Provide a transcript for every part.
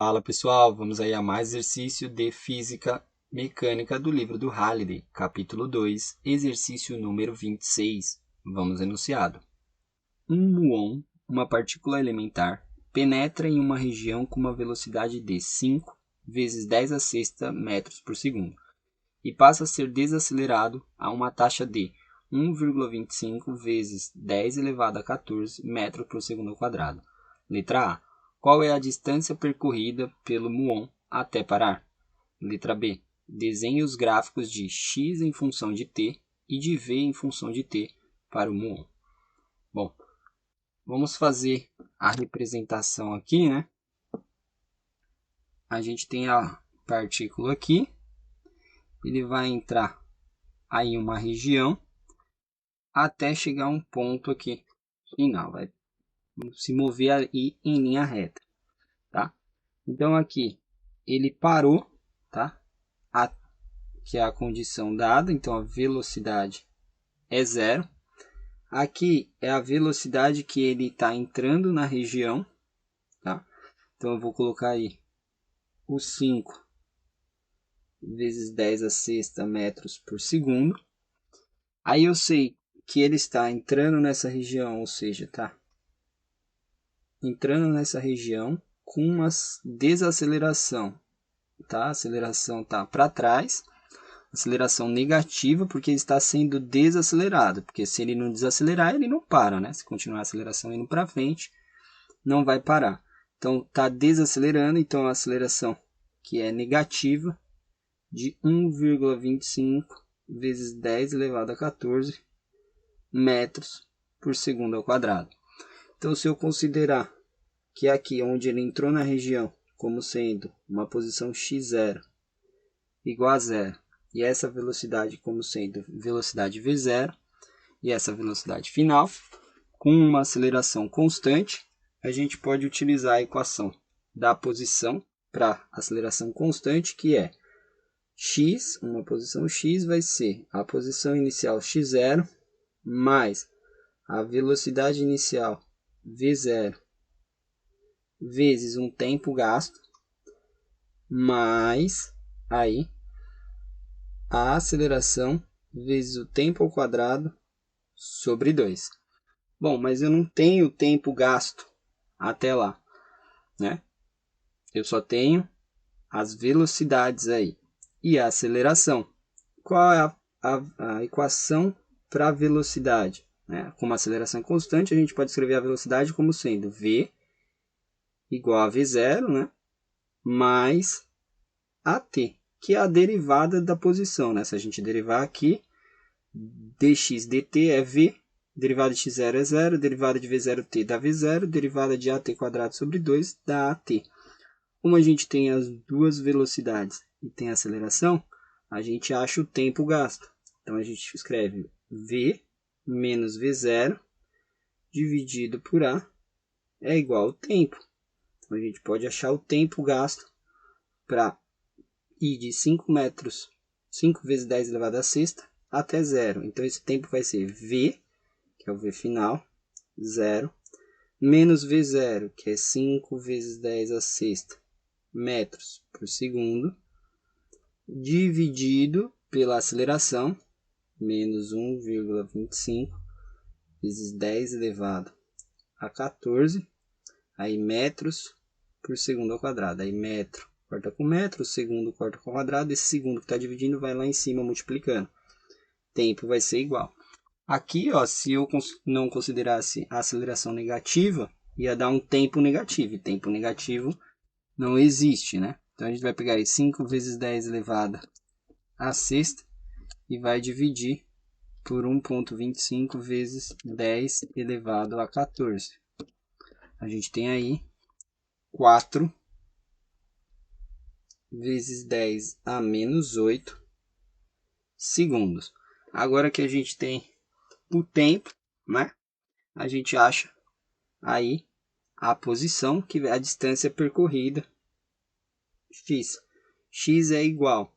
Fala pessoal, vamos aí a mais exercício de física mecânica do livro do Halliday, capítulo 2, exercício número 26. Vamos enunciado. Um muon, uma partícula elementar, penetra em uma região com uma velocidade de 5 vezes 10 a sexta metros por segundo e passa a ser desacelerado a uma taxa de 1,25 vezes 10 elevado a 14 metros por segundo ao quadrado. Letra A. Qual é a distância percorrida pelo muon até parar? Letra B. Desenhe os gráficos de x em função de t e de v em função de t para o muon. Bom, vamos fazer a representação aqui, né? A gente tem a partícula aqui, ele vai entrar aí em uma região até chegar a um ponto aqui final, vai se mover aí em linha reta, tá? Então aqui ele parou, tá? Que é a condição dada, então a velocidade é zero. Aqui é a velocidade que ele está entrando na região, tá? Então eu vou colocar aí o 5 vezes 10 a sexta metros por segundo. Aí eu sei que ele está entrando nessa região, ou seja, tá entrando nessa região com uma desaceleração, tá? A aceleração tá para trás, aceleração negativa porque ele está sendo desacelerado, porque se ele não desacelerar, ele não para, né? Se continuar a aceleração indo para frente, não vai parar. Então tá desacelerando, então a aceleração que é negativa de 1,25 vezes 10 elevado a 14 metros por segundo ao quadrado. Então, se eu considerar que aqui onde ele entrou na região como sendo uma posição x0 igual a zero, e essa velocidade como sendo velocidade v0, e essa velocidade final, com uma aceleração constante, a gente pode utilizar a equação da posição para aceleração constante, que é x, uma posição x vai ser a posição inicial x0 mais a velocidade inicial v0 vezes um tempo gasto mais aí a aceleração vezes o tempo ao quadrado sobre 2. Bom, mas eu não tenho tempo gasto até lá, né? Eu só tenho as velocidades aí e a aceleração. Qual é a equação para a velocidade? Né? Com uma aceleração constante, a gente pode escrever a velocidade como sendo v igual a v0, né? Mais at, que é a derivada da posição. Né? Se a gente derivar aqui, dx dt é v, derivada de x0 é 0, derivada de v0t dá v0, derivada de at quadrado sobre 2 dá at. Como a gente tem as duas velocidades e tem a aceleração, a gente acha o tempo gasto. Então a gente escreve v menos v0 dividido por a é igual ao tempo. Então a gente pode achar o tempo gasto para ir de 5 metros, 5 vezes 10 elevado a sexta, até zero. Então esse tempo vai ser v, que é o v final, 0, menos v0, que é 5 vezes 10 a sexta metros por segundo, dividido pela aceleração, menos 1,25 vezes 10 elevado a 14, aí metros por segundo ao quadrado. Aí metro corta com metro, segundo corta com quadrado, esse segundo que está dividindo vai lá em cima multiplicando. Tempo vai ser igual. Aqui, ó, se eu não considerasse a aceleração negativa, ia dar um tempo negativo. E tempo negativo não existe, né? Então a gente vai pegar aí 5 vezes 10 elevado a sexta e vai dividir por 1,25 vezes 10 elevado a 14. A gente tem aí 4 vezes 10 a menos 8 segundos. Agora que a gente tem o tempo, né? A gente acha aí a posição, que é a distância percorrida, x. X é igual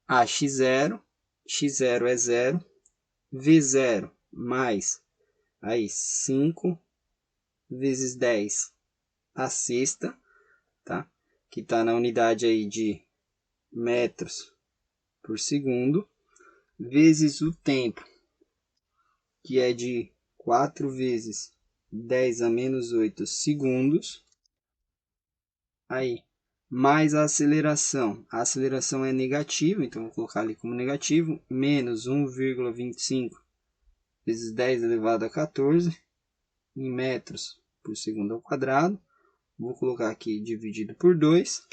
a x0, x0 é 0, v0 mais aí 5 vezes 10 a sexta, tá? que está na unidade aí de metros por segundo, vezes o tempo, que é de 4 vezes 10 a menos 8 segundos, aí, mais a aceleração. A aceleração é negativa, então vou colocar ali como negativo, menos 1,25 vezes 10 elevado a 14 em metros por segundo ao quadrado. Vou colocar aqui dividido por 2,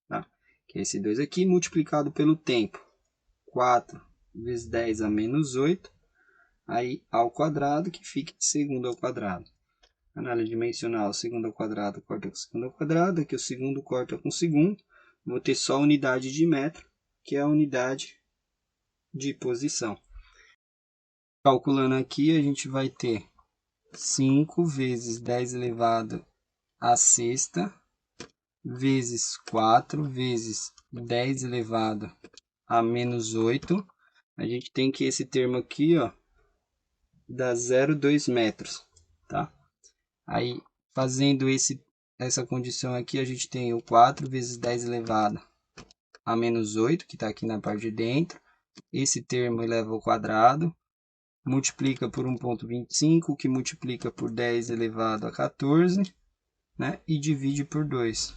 tá? Que é esse 2 aqui, multiplicado pelo tempo. 4 vezes 10 a menos 8, aí ao quadrado, que fica segundo ao quadrado. Análise dimensional, segundo ao quadrado corta com segundo ao quadrado, aqui o segundo corta com segundo. Vou ter só a unidade de metro, que é a unidade de posição. Calculando aqui, a gente vai ter 5 vezes 10 elevado a sexta, vezes 4, vezes 10 elevado a menos 8. A gente tem que esse termo aqui, ó, dá 0,2 metros, tá? Aí, fazendo essa condição aqui, a gente tem o 4 vezes 10 elevado a menos 8, que está aqui na parte de dentro. Esse termo eleva ao quadrado, multiplica por 1,25, que multiplica por 10 elevado a 14, né? E divide por 2.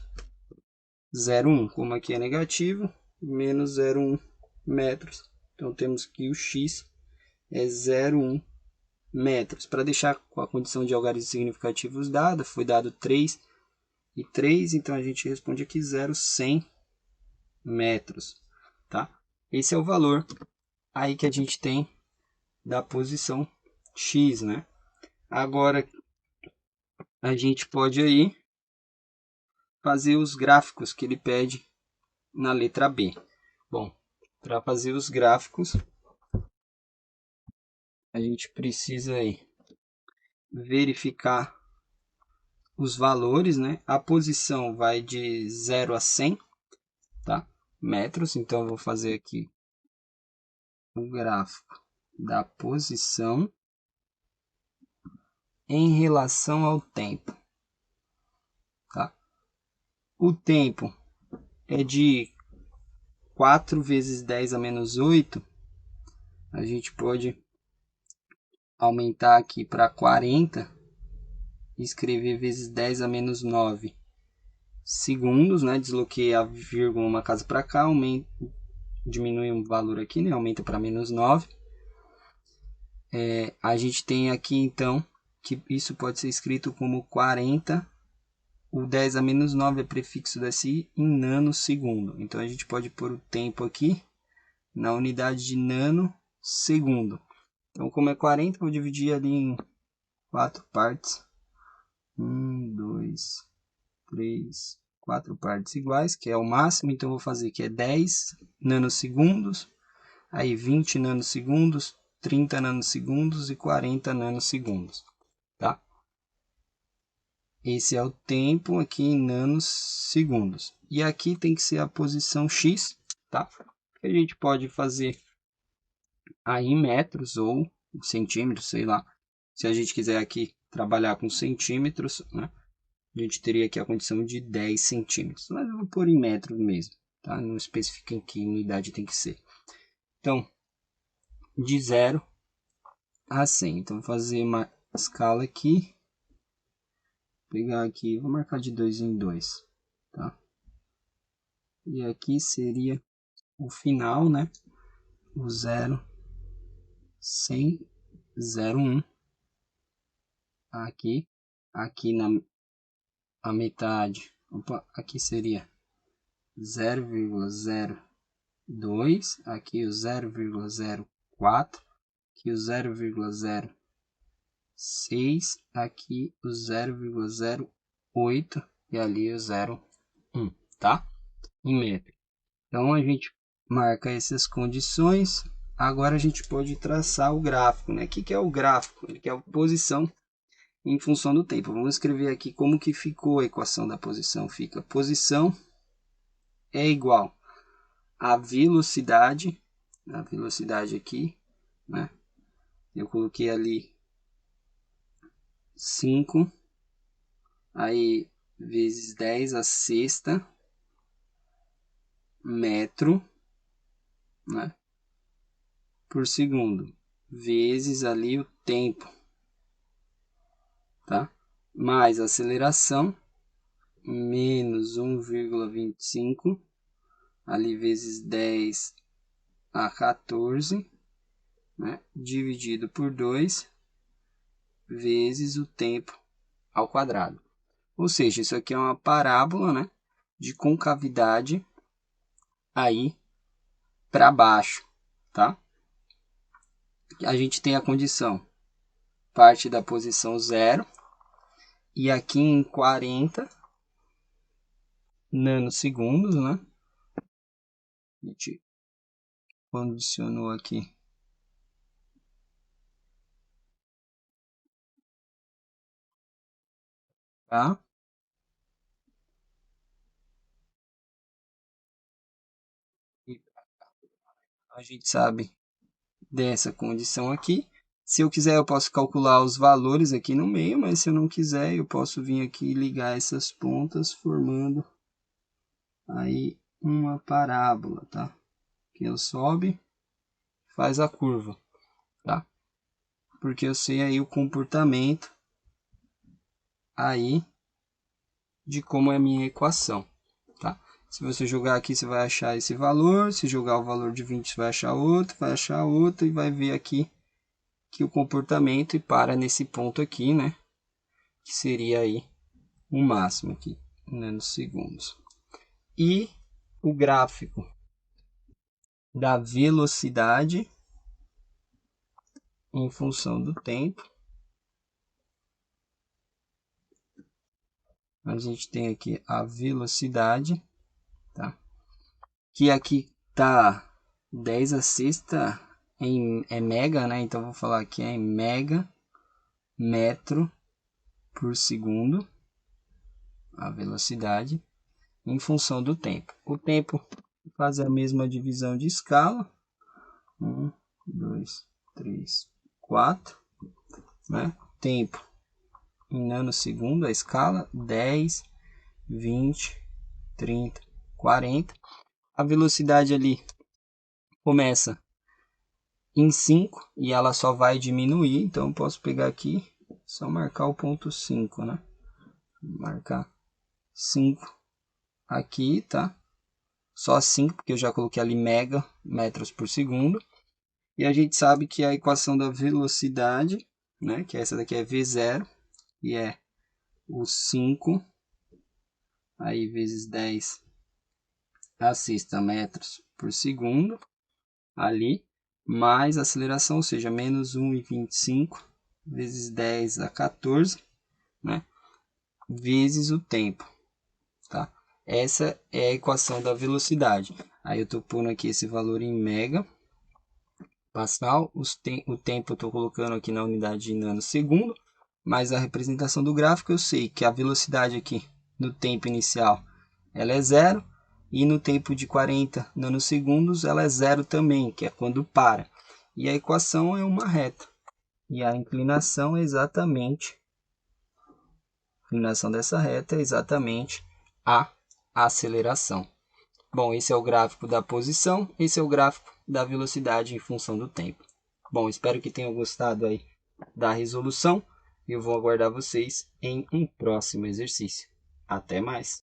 0,1, como aqui é negativo, menos 0,1 metros. Então, temos que o x é 0,1 metros. Para deixar com a condição de algarismos significativos dada, foi dado 3 e 3, então a gente responde aqui 0,100 metros. Tá? Esse é o valor aí que a gente tem da posição x, né? Agora, a gente pode aí fazer os gráficos que ele pede na letra B. Bom, para fazer os gráficos, a gente precisa aí verificar os valores, né? A posição vai de 0 a 100, tá? Metros, então eu vou fazer aqui o gráfico da posição em relação ao tempo, tá? O tempo é de 4 vezes 10 a menos 8, a gente pode aumentar aqui para 40 e escrever vezes 10 a menos 9 segundos, né? Desloquei a vírgula uma casa para cá, diminui um valor aqui, né? Aumenta para menos 9. A gente tem aqui, então, que isso pode ser escrito como 40. O 10 a menos 9 é prefixo desse em nanosegundo. Então, a gente pode pôr o tempo aqui na unidade de nanosegundo. Então, como é 40, vou dividir ali em 4 partes. 1, 2, 3, 4 partes iguais, que é o máximo. Então, vou fazer que é 10 nanosegundos, aí 20 nanosegundos, 30 nanosegundos e 40 nanosegundos, tá? Esse é o tempo aqui em nanosegundos. E aqui tem que ser a posição x, tá? Que a gente pode fazer aí em metros ou centímetros, sei lá. Se a gente quiser aqui trabalhar com centímetros, né? A gente teria aqui a condição de 10 centímetros. Mas eu vou pôr em metros mesmo, tá? Não especifica em que unidade tem que ser. Então, de 0 a 100. Então, vou fazer uma escala aqui. Pegar aqui, vou marcar de 2 em 2, tá? E aqui seria o final, né? O 0, 100, 0, 1. Aqui na a metade, opa, aqui seria 0,02, aqui o 0,04, aqui o 0,06, aqui o 0,08 e ali o 0,1, tá? Em metro. Então a gente marca essas condições. Agora a gente pode traçar o gráfico, né? O que é o gráfico? Ele quer a posição em função do tempo. Vamos escrever aqui como que ficou a equação da posição. Fica posição é igual a velocidade aqui, né? Eu coloquei ali 5, aí vezes 10 a sexta, metro, né, por segundo, vezes ali o tempo, tá? Mais a aceleração, menos 1,25, ali vezes 10 a 14, né, dividido por 2, vezes o tempo ao quadrado. Ou seja, isso aqui é uma parábola, né, de concavidade aí para baixo, tá? A gente tem a condição, parte da posição 0, e aqui em 40 nanosegundos, né? A gente condicionou aqui. Tá? E a gente sabe dessa condição aqui. Se eu quiser, eu posso calcular os valores aqui no meio, mas se eu não quiser, eu posso vir aqui e ligar essas pontas, formando aí uma parábola, tá? Que eu sobe, faz a curva, tá? Porque eu sei aí o comportamento aí de como é a minha equação, tá? Se você jogar aqui, você vai achar esse valor. Se jogar o valor de 20, você vai achar outro e vai ver aqui que o comportamento e para nesse ponto aqui, né? Que seria aí o máximo aqui, nanosegundos. E o gráfico da velocidade em função do tempo. A gente tem aqui a velocidade, tá? Que aqui tá 10 a sexta é mega, né? Então vou falar aqui em mega metro por segundo, a velocidade em função do tempo. O tempo faz a mesma divisão de escala, 1, 2, 3, 4, né? Tempo em nanosegundo, a escala 10, 20, 30, 40. A velocidade ali começa em 5 e ela só vai diminuir, então eu posso pegar aqui, só marcar o ponto 5, né? Marcar 5 aqui, tá? Só 5, porque eu já coloquei ali mega metros por segundo. E a gente sabe que a equação da velocidade, né, que essa daqui é V0, e é o 5, aí vezes 10 a sexta metros por segundo, ali, mais a aceleração, ou seja, menos 1,25 vezes 10 a 14, né, vezes o tempo, tá? Essa é a equação da velocidade. Aí eu estou pondo aqui esse valor em mega Pascal, o tempo eu estou colocando aqui na unidade de nanosegundo, mas a representação do gráfico eu sei que a velocidade aqui no tempo inicial ela é zero, e no tempo de 40 nanosegundos ela é zero também, que é quando para. E a equação é uma reta. E a inclinação é exatamente, a inclinação dessa reta é exatamente a aceleração. Bom, esse é o gráfico da posição, esse é o gráfico da velocidade em função do tempo. Bom, espero que tenham gostado aí da resolução e eu vou aguardar vocês em um próximo exercício. Até mais!